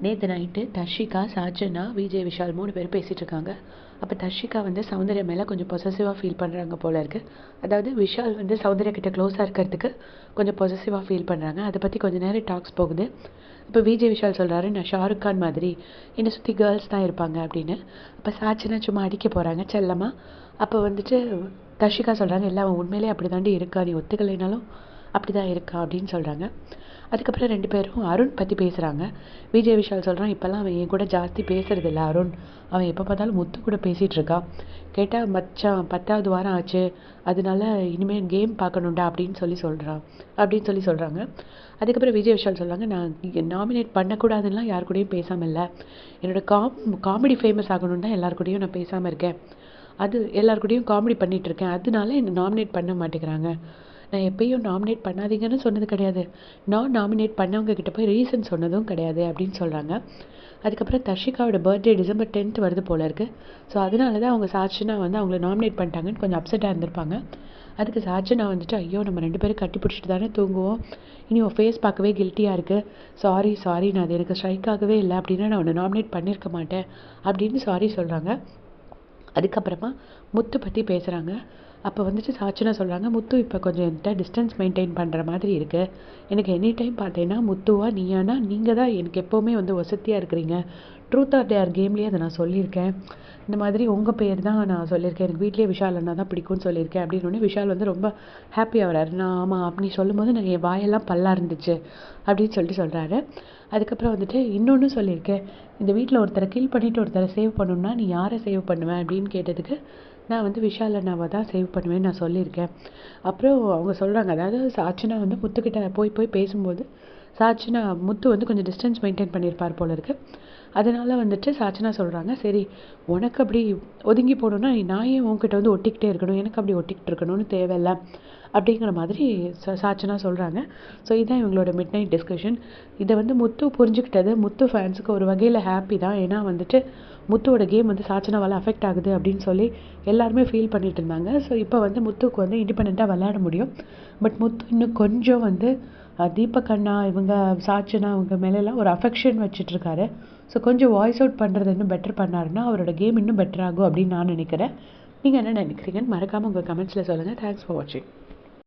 நேற்று நைட்டு தர்ஷிகா, சாச்சனா, விஜய் விஷால் 3 பேரும் பேசிகிட்டு இருக்காங்க. அப்போ தர்ஷிகா வந்து சௌந்தர்யா மேலே கொஞ்சம் பொசசிவாக ஃபீல் பண்ணுறாங்க போல இருக்குது. அதாவது விஷால் வந்து சௌந்தர்யா கிட்ட க்ளோஸாக இருக்கிறதுக்கு கொஞ்சம் பொசசிவாக ஃபீல் பண்ணுறாங்க. அதை பற்றி கொஞ்சம் நேரம் டாக்ஸ் போகுது. இப்போ விஜய் விஷால் சொல்கிறாரு, நான் ஷாருக் கான் மாதிரி என்னை சுற்றி கேர்ள்ஸ் தான் இருப்பாங்க அப்படின்னு. அப்போ சாச்சனா சும்மா அடிக்க போகிறாங்க செல்லமாக. அப்போ வந்துட்டு தர்ஷிகா சொல்கிறாங்க, இல்லை அவன் உண்மையிலே அப்படி தாண்டி இருக்கா, நீ ஒத்துக்கலைனாலும் அப்படி தான் இருக்கா அப்படின்னு சொல்கிறாங்க. அதுக்கப்புறம் 2 பேரும் அருண் பற்றி பேசுகிறாங்க. விஜய் விஷால் சொல்கிறான், இப்போல்லாம் அவன் என் கூட ஜாஸ்தி பேசுறதில்ல அருண், அவன் எப்போ பார்த்தாலும் முத்து கூட பேசிகிட்டு இருக்கான். கேட்டால் மச்சான் 10வது வாரம் ஆச்சு, அதனால இனிமேல் கேம் பார்க்கணுண்டா அப்படின்னு சொல்லி சொல்கிறாங்க. அதுக்கப்புறம் விஜய் விஷால் சொல்கிறாங்க, நான் நாமினேட் பண்ணக்கூடாதுன்னா யார் கூடயும் பேசாமல் இல்லை, என்னோட காமெடி ஃபேமஸ் ஆகணுன்னு தான் எல்லார் கூடயும் நான் பேசாமல் இருக்கேன், அது எல்லார் கூடயும் காமெடி பண்ணிகிட்ருக்கேன், அதனால என்னை நாமினேட் பண்ண மாட்டேங்கிறாங்க. நான் எப்பயும் நாமினேட் பண்ணாதீங்கன்னு சொன்னது கிடையாது, நான் நாமினேட் பண்ணவங்க கிட்ட போய் ரீசன் சொன்னதும் கிடையாது அப்படின்னு சொல்கிறாங்க. அதுக்கப்புறம் தர்ஷிகாவோட பர்த்டே December 10th வருது போல இருக்குது. ஸோ அதனால தான் அவங்க சாட்சினா வந்து அவங்கள நாமினேட் பண்ணிட்டாங்கன்னு கொஞ்சம் அப்செட்டாக இருந்திருப்பாங்க. அதுக்கு சாட்சினா வந்துட்டு, ஐயோ நம்ம 2 பேரும் கட்டி பிடிச்சிட்டு தானே தூங்குவோம், இனி உன் ஃபேஸ் பார்க்கவே கில்ட்டியாக இருக்குது, சாரி நான் அது எனக்கு ஸ்ட்ரைக் ஆகவே இல்லை அப்படின்னா நான் உன்னை நாமினேட் பண்ணியிருக்க மாட்டேன் அப்படின்னு சாரி சொல்கிறாங்க. அதுக்கப்புறமா முத்து பற்றி பேசுகிறாங்க. அப்போ வந்துட்டு சாச்சனா சொல்கிறாங்க, முத்து இப்போ கொஞ்சம் என்கிட்ட டிஸ்டன்ஸ் மெயின்டைன் பண்ணுற மாதிரி இருக்குது, எனக்கு எனி டைம் பார்த்தேன்னா முத்துவா நீயானா நீங்கள் தான் எனக்கு எப்போவுமே வந்து வசதியாக இருக்கிறீங்க, ட்ரூத் ஆர் டேர் கேம்லேயே அதை நான் சொல்லியிருக்கேன், இந்த மாதிரி உங்கள் பேர் தான் நான் சொல்லியிருக்கேன், எனக்கு வீட்லேயே விஷால் அண்ணா தான் பிடிக்கும்னு சொல்லியிருக்கேன் அப்படின்னு. விஷால் வந்து ரொம்ப ஹாப்பியாக வராரு. நான் ஆமாம் அப்படி சொல்லும் போது நான் என் வாயெல்லாம் பல்லாக இருந்துச்சு அப்படின்னு சொல்கிறாரு. அதுக்கப்புறம் வந்துட்டு இன்னொன்று சொல்லியிருக்கேன், இந்த வீட்டில் ஒருத்தரை கில் பண்ணிவிட்டு ஒருத்தரை சேவ் பண்ணணும்னா நீ யாரை சேவ் பண்ணுவேன் அப்படின்னு கேட்டதுக்கு, நான் வந்து விஷால் அண்ணாவை தான் சேவ் பண்ணுவேன்னு நான் சொல்லியிருக்கேன். அப்புறம் அவங்க சொல்கிறாங்க, அதாவது சாட்சினா வந்து முத்துக்கிட்ட போய் பேசும்போது சாட்சினா முத்து வந்து கொஞ்சம் டிஸ்டன்ஸ் மெயின்டைன் பண்ணியிருப்பார் போல இருக்குது. அதனால வந்துட்டு சாட்சினா சொல்கிறாங்க, சரி உனக்கு அப்படி ஒதுங்கி போகணுன்னா நான் ஏன் உன்கிட்ட வந்து ஒட்டிக்கிட்டே இருக்கணும், எனக்கு அப்படி ஒட்டிக்கிட்டு இருக்கணும்னு தேவையில்லை அப்படிங்கிற மாதிரி சாட்சினா சொல்கிறாங்க. ஸோ இதுதான் இவங்களோட மிட் நைட் டிஸ்கஷன். இதை வந்து முத்து புரிஞ்சுக்கிட்டது முத்து ஃபேன்ஸுக்கு ஒரு வகையில் ஹாப்பி தான். ஏன்னா வந்துட்டு முத்துவோட கேம் வந்து சாச்சனாவால் அஃபெக்ட் ஆகுது அப்படின்னு சொல்லி எல்லாருமே ஃபீல் பண்ணிட்டு இருந்தாங்க. ஸோ இப்போ வந்து முத்துக்கு வந்து இண்டிபெண்ட்டாக விளையாட முடியும். பட் முத்து இன்னும் கொஞ்சம் வந்து தீபக் அண்ணா இவங்க சாச்சனா இவங்க மேலெல்லாம் ஒரு அஃபெக்ஷன் வச்சுட்ருக்காரு. ஸோ கொஞ்சம் வாய்ஸ் அவுட் பண்ணுறது இன்னும் பெட்டர் பண்ணாருன்னா அவரோட கேம் இன்னும் பெட்டர் ஆகும் அப்படின்னு நான் நினைக்கிறேன். நீங்கள் என்ன நினைக்கிறீங்கன்னு மறக்காமல் உங்கள் கமெண்ட்ஸில் சொல்லுங்கள். தேங்க்ஸ் ஃபார் வாட்சிங்.